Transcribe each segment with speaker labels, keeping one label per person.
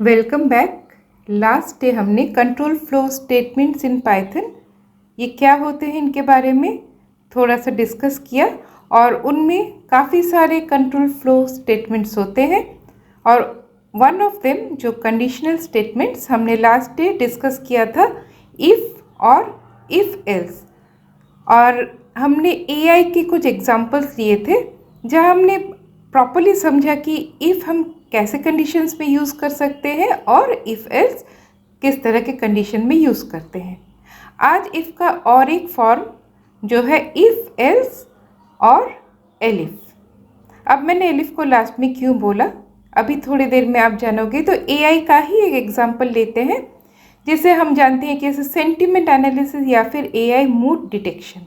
Speaker 1: Welcome back. Last day हमने control flow statements in Python, ये क्या होते हैं इनके बारे में थोड़ा सा डिस्कस किया और उनमें काफ़ी सारे कंट्रोल फ्लो स्टेटमेंट्स होते हैं और वन ऑफ देम जो कंडीशनल स्टेटमेंट्स हमने लास्ट डे डिस्कस किया था इफ़ और इफ़ एल्स, और हमने एआई के कुछ एग्जांपल्स लिए थे जहां हमने प्रॉपरली समझा कि इफ़ हम कैसे कंडीशंस में यूज़ कर सकते हैं और इफ़ एल्स किस तरह के कंडीशन में यूज़ करते हैं। आज इफ़ का और एक फॉर्म जो है इफ़ एल्स और एलिफ। अब मैंने एलिफ को लास्ट में क्यों बोला अभी थोड़ी देर में आप जानोगे। तो एआई का ही एक एग्जांपल लेते हैं जिसे हम जानते हैं कि जैसे सेंटिमेंट एनालिसिस या फिर एआई मूड डिटेक्शन।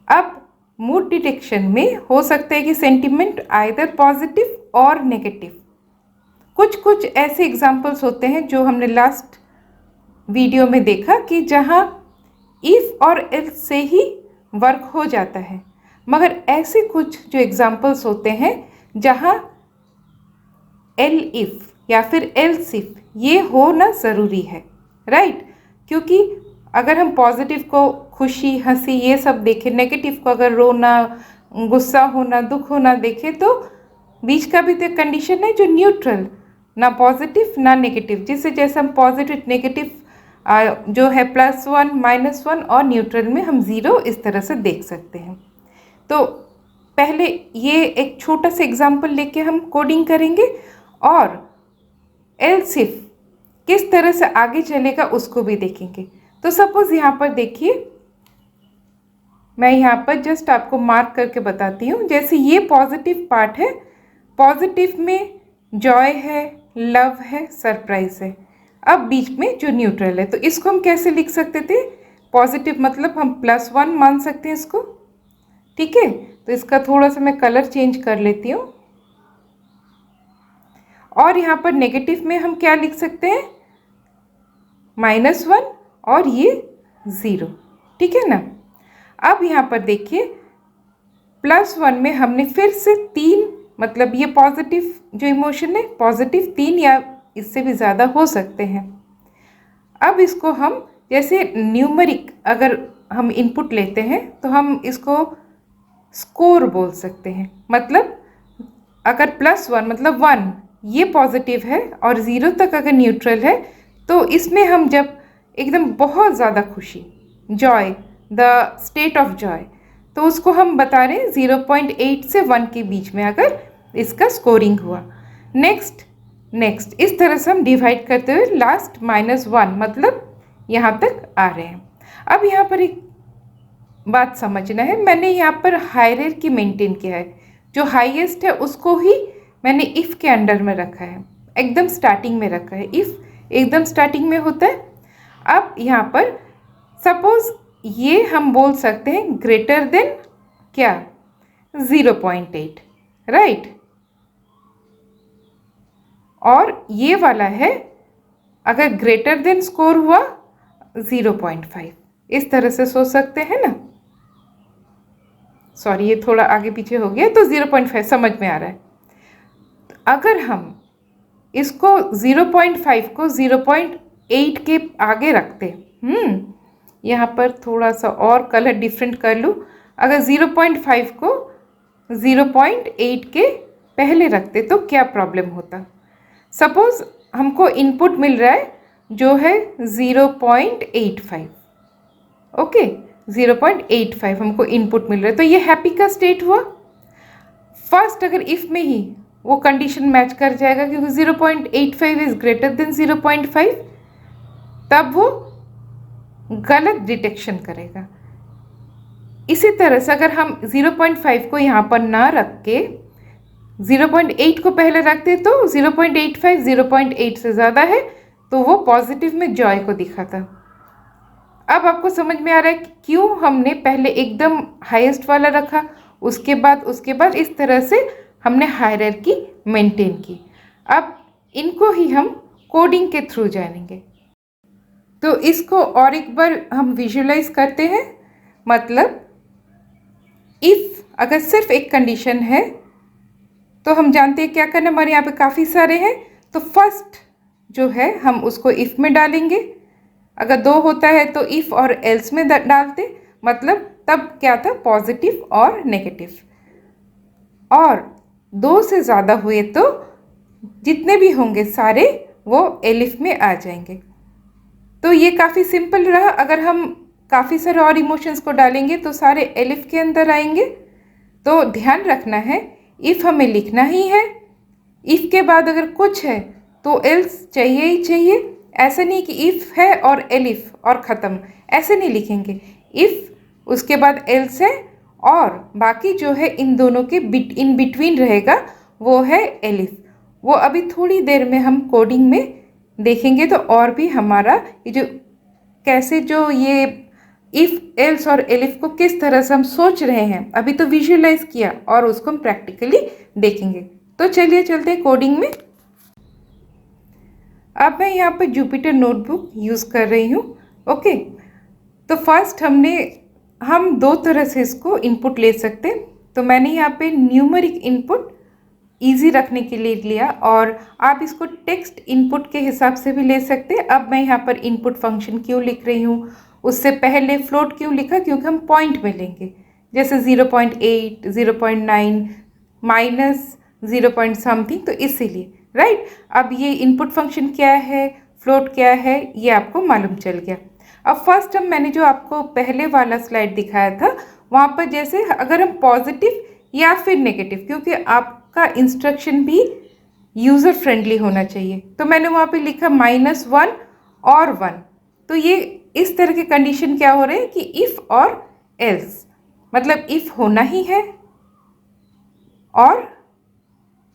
Speaker 1: अब मूड डिटेक्शन में हो सकता है कि सेंटिमेंट आइदर पॉजिटिव और नेगेटिव। कुछ ऐसे एग्जांपल्स होते हैं जो हमने लास्ट वीडियो में देखा कि जहां इफ़ और एल्स से ही वर्क हो जाता है, मगर ऐसे कुछ जो एग्जांपल्स होते हैं जहां एल इफ़ या फिर एल्स इफ़ ये होना ज़रूरी है, राइट। क्योंकि अगर हम पॉजिटिव को खुशी हंसी ये सब देखें, नेगेटिव को अगर रोना गुस्सा होना दुख होना देखें, तो बीच का भी तो कंडीशन है जो न्यूट्रल, ना पॉजिटिव ना नेगेटिव, जिससे जैसे हम पॉजिटिव नेगेटिव जो है +1 -1 और न्यूट्रल में हम 0 इस तरह से देख सकते हैं। तो पहले ये एक छोटा सा एग्जाम्पल लेके हम कोडिंग करेंगे और एल्स इफ किस तरह से आगे चलेगा उसको भी देखेंगे। तो सपोज यहाँ पर देखिए, मैं यहाँ पर जस्ट आपको मार्क करके बताती हूँ। जैसे ये पॉजिटिव पार्ट है, पॉजिटिव में जॉय है, लव है, सरप्राइज है। अब बीच में जो न्यूट्रल है, तो इसको हम कैसे लिख सकते थे? पॉजिटिव मतलब हम +1 मान सकते हैं इसको, ठीक है। तो इसका थोड़ा सा मैं कलर चेंज कर लेती हूँ। और यहाँ पर नेगेटिव में हम क्या लिख सकते हैं? -1 और ये 0, ठीक है ना। अब यहाँ पर देखिए +1 में हमने फिर से 3, मतलब ये पॉजिटिव जो इमोशन है पॉजिटिव 3 या इससे भी ज़्यादा हो सकते हैं। अब इसको हम जैसे न्यूमरिक अगर हम इनपुट लेते हैं तो हम इसको स्कोर बोल सकते हैं। मतलब अगर +1 मतलब 1 ये पॉजिटिव है और 0 तक अगर न्यूट्रल है, तो इसमें हम जब एकदम बहुत ज़्यादा खुशी, Joy, the state of Joy, तो उसको हम बता रहे हैं 0.8 से 1 के बीच में अगर इसका स्कोरिंग हुआ। नेक्स्ट इस तरह से हम डिवाइड करते हुए लास्ट -1 मतलब यहाँ तक आ रहे हैं। अब यहाँ पर एक बात समझना है, मैंने यहाँ पर हायरार्की मेंटेन किया है। जो हाईएस्ट है उसको ही मैंने इफ़ के अंडर में रखा है, एकदम स्टार्टिंग में रखा है। इफ़ एकदम स्टार्टिंग में होता है। अब यहाँ पर सपोज ये हम बोल सकते हैं ग्रेटर देन क्या? 0.8, राइट। और ये वाला है अगर ग्रेटर देन स्कोर हुआ 0.5, इस तरह से सोच सकते हैं ना। सॉरी ये थोड़ा आगे पीछे हो गया, तो 0.5 समझ में आ रहा है। अगर हम इसको 0.5 को 0.8 के आगे रखते, यहाँ पर थोड़ा सा और कलर डिफरेंट कर लूँ। अगर 0.5 को 0.8 के पहले रखते तो क्या प्रॉब्लम होता? सपोज हमको इनपुट मिल रहा है जो है 0.85, ओके, 0.85 हमको इनपुट मिल रहा है, तो ये हैप्पी का स्टेट हुआ। फर्स्ट अगर इफ़ में ही वो कंडीशन मैच कर जाएगा क्योंकि 0.85 इज़ ग्रेटर देन 0.5, तब वो गलत डिटेक्शन करेगा। इसी तरह से अगर हम 0.5 को यहाँ पर ना रख के 0.8 को पहले रखते तो 0.85 0.8 से ज़्यादा है, तो वो पॉजिटिव में जॉय को दिखाता। अब आपको समझ में आ रहा है कि क्यों हमने पहले एकदम हाईएस्ट वाला रखा, उसके बाद इस तरह से हमने हायरार्की मेंटेन की। अब इनको ही हम कोडिंग के थ्रू जानेंगे। तो इसको और एक बार हम विजुलाइज करते हैं। मतलब इफ़ अगर सिर्फ एक कंडीशन है तो हम जानते हैं क्या करना, हमारे यहाँ पे काफ़ी सारे हैं। तो फर्स्ट जो है हम उसको इफ़ में डालेंगे। अगर 2 होता है तो इफ़ और एल्स में डालते, मतलब तब क्या था, पॉजिटिव और नेगेटिव। और 2 से ज़्यादा हुए तो जितने भी होंगे सारे वो एलिफ में आ जाएंगे। तो ये काफ़ी सिंपल रहा। अगर हम काफ़ी सारे और इमोशंस को डालेंगे तो सारे एलिफ के अंदर आएंगे। तो ध्यान रखना है, इफ़ हमें लिखना ही है, इफ़ के बाद अगर कुछ है तो एल्स चाहिए ही चाहिए। ऐसा नहीं कि इफ़ है और एलिफ और ख़त्म, ऐसे नहीं लिखेंगे। इफ़ उसके बाद एल्स है और बाकी जो है इन दोनों के इन बिटवीन रहेगा वो है एलिफ। वो अभी थोड़ी देर में हम कोडिंग में देखेंगे तो और भी हमारा ये जो कैसे जो ये इफ़ एल्स और एलिफ को किस तरह से हम सोच रहे हैं, अभी तो विजुअलाइज किया और उसको हम प्रैक्टिकली देखेंगे। तो चलिए चलते हैं कोडिंग में। अब मैं यहाँ पर जुपिटर नोटबुक यूज़ कर रही हूँ। ओके, तो फर्स्ट हम 2 तरह से इसको इनपुट ले सकते हैं। तो मैंने यहाँ पे न्यूमरिक इनपुट इजी रखने के लिए लिया और आप इसको टेक्स्ट इनपुट के हिसाब से भी ले सकते हैं। अब मैं यहाँ पर इनपुट फंक्शन क्यों लिख रही हूँ, उससे पहले फ्लोट क्यों लिखा, क्योंकि हम पॉइंट में लेंगे, जैसे 0.8, 0.9, माइनस 0 पॉइंट समथिंग, तो इसीलिए राइट। अब ये इनपुट फंक्शन क्या है, फ्लोट क्या है, ये आपको मालूम चल गया। अब फर्स्ट मैंने जो आपको पहले वाला स्लाइड दिखाया था वहाँ पर जैसे अगर हम पॉजिटिव या फिर नेगेटिव, क्योंकि आपका इंस्ट्रक्शन भी यूज़र फ्रेंडली होना चाहिए, तो मैंने वहाँ पे लिखा -1 और 1। तो ये इस तरह के कंडीशन क्या हो रहे हैं कि इफ़ और एल्स, मतलब इफ़ होना ही है और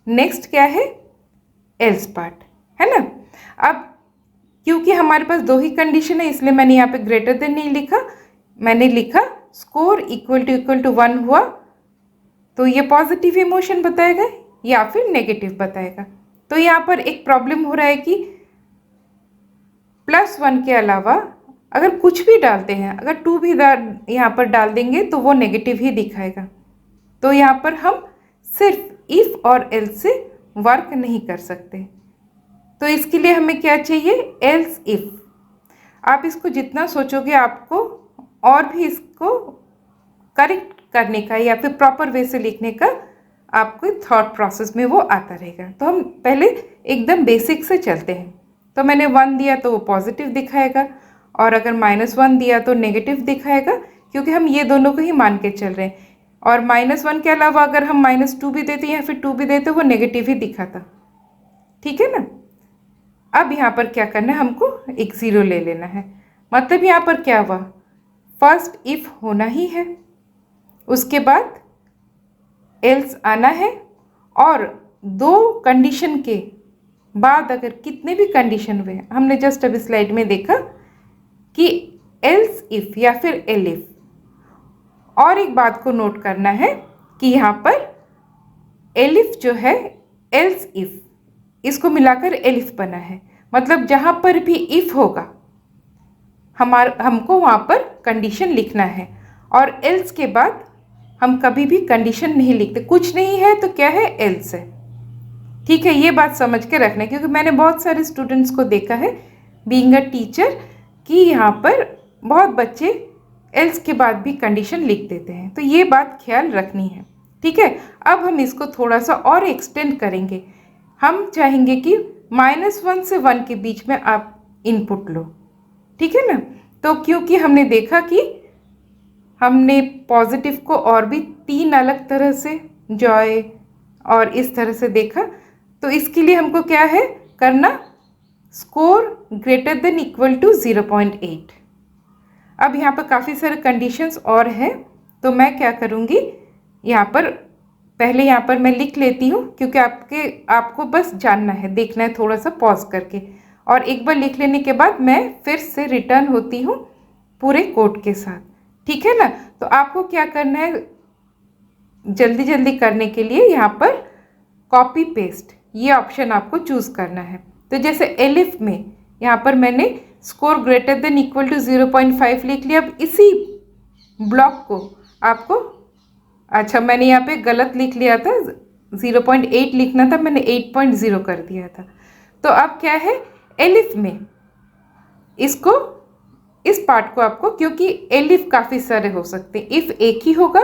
Speaker 1: नेक्स्ट क्या है, एल्स पार्ट, है ना। अब क्योंकि हमारे पास 2 ही कंडीशन है इसलिए मैंने यहाँ पे ग्रेटर देन नहीं लिखा, मैंने लिखा स्कोर इक्वल टू 1 हुआ तो ये पॉजिटिव इमोशन बताएगा या फिर नेगेटिव बताएगा। तो यहाँ पर एक प्रॉब्लम हो रहा है कि +1 के अलावा अगर कुछ भी डालते हैं, अगर 2 भी यहाँ पर डाल देंगे तो वो नेगेटिव ही दिखाएगा। तो यहाँ पर हम सिर्फ इफ़ और एल्स से वर्क नहीं कर सकते। तो इसके लिए हमें क्या चाहिए, एल्स इफ़। आप इसको जितना सोचोगे आपको और भी इसको करेक्ट करने का या फिर प्रॉपर वे से लिखने का आपको थॉट प्रोसेस में वो आता रहेगा। तो हम पहले एकदम बेसिक से चलते हैं। तो मैंने 1 दिया तो वो पॉजिटिव दिखाएगा और अगर -1 दिया तो नेगेटिव दिखाएगा, क्योंकि हम ये दोनों को ही मान के चल रहे हैं। और -1 के अलावा अगर हम -2 भी देते या फिर 2 भी देते वो नेगेटिव ही दिखाता, ठीक है ना। अब यहाँ पर क्या करना है, हमको एक 0 ले लेना है। मतलब यहाँ पर क्या हुआ, फर्स्ट इफ़ होना ही है, उसके बाद एल्स आना है और 2 कंडीशन के बाद अगर कितने भी कंडीशन हुए, हमने जस्ट अभी स्लाइड में देखा कि एल्स इफ़ या फिर एलिफ। और एक बात को नोट करना है कि यहाँ पर एलिफ जो है एल्स इफ़, इसको मिलाकर एलिफ बना है, मतलब जहाँ पर भी इफ़ होगा हमको वहाँ पर कंडीशन लिखना है। और एल्स के बाद हम कभी भी कंडीशन नहीं लिखते, कुछ नहीं है तो क्या है, एल्स है, ठीक है। ये बात समझ के रखना है, क्योंकि मैंने बहुत सारे स्टूडेंट्स को देखा है बीइंग अ टीचर कि यहाँ पर बहुत बच्चे एल्स के बाद भी कंडीशन लिख देते हैं, तो ये बात ख्याल रखनी है, ठीक है। अब हम इसको थोड़ा सा और एक्सटेंड करेंगे। हम चाहेंगे कि -1 से 1 के बीच में आप इनपुट लो, ठीक है ना। तो क्योंकि हमने देखा कि हमने पॉजिटिव को और भी 3 अलग तरह से, जॉय और इस तरह से देखा, तो इसके लिए हमको क्या है करना, score greater than equal to 0.8। अब यहाँ पर काफ़ी सारे कंडीशंस और हैं, तो मैं क्या करूँगी, यहाँ पर पहले यहाँ पर मैं लिख लेती हूँ, क्योंकि आपको बस जानना है, देखना है थोड़ा सा पॉज करके, और एक बार लिख लेने के बाद मैं फिर से रिटर्न होती हूँ पूरे कोड के साथ, ठीक है ना। तो आपको क्या करना है, जल्दी जल्दी करने के लिए यहाँ पर कॉपी पेस्ट ये ऑप्शन आपको चूज़ करना है। तो जैसे एलिफ में यहाँ पर मैंने score greater than equal to 0.5 लिख लिया। अब इसी ब्लॉक को आपको, अच्छा मैंने यहाँ पे गलत लिख लिया था, 0.8 लिखना था, मैंने 8.0 कर दिया था। तो अब क्या है, एलिफ में इसको, इस पार्ट को आपको, क्योंकि एलिफ काफ़ी सारे हो सकते हैं, इफ़ एक ही होगा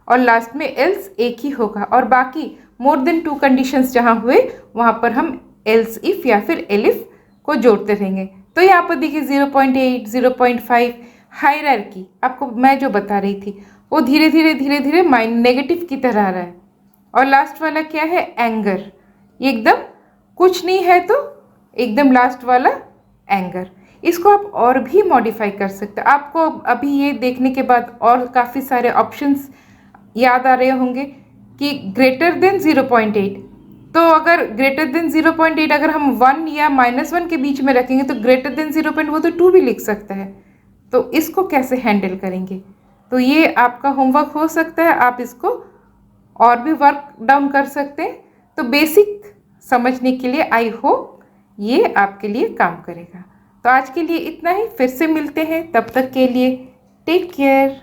Speaker 1: और लास्ट में एल्स एक ही होगा, और बाकी मोर देन 2 कंडीशंस जहाँ हुए वहाँ पर हम एल्स इफ़ या फिर एलिफ को जोड़ते रहेंगे। तो यहाँ पर देखिए 0.8, 0.5 हायरार्की आपको मैं जो बता रही थी वो धीरे धीरे नेगेटिव की तरह आ रहा है। और लास्ट वाला क्या है, एंगर, ये एकदम कुछ नहीं है, तो एकदम लास्ट वाला एंगर। इसको आप और भी मॉडिफाई कर सकते हैं। आपको अभी ये देखने के बाद और काफ़ी सारे ऑप्शंस याद आ रहे होंगे कि ग्रेटर देन 0.8, तो अगर ग्रेटर देन 0.8 अगर हम 1 या -1 के बीच में रखेंगे तो ग्रेटर देन 0. वो तो 2 भी लिख सकता है। तो इसको कैसे हैंडल करेंगे, तो ये आपका होमवर्क हो सकता है, आप इसको और भी वर्क डाउन कर सकते हैं। तो बेसिक समझने के लिए आई होप ये आपके लिए काम करेगा। तो आज के लिए इतना ही, फिर से मिलते हैं, तब तक के लिए टेक केयर।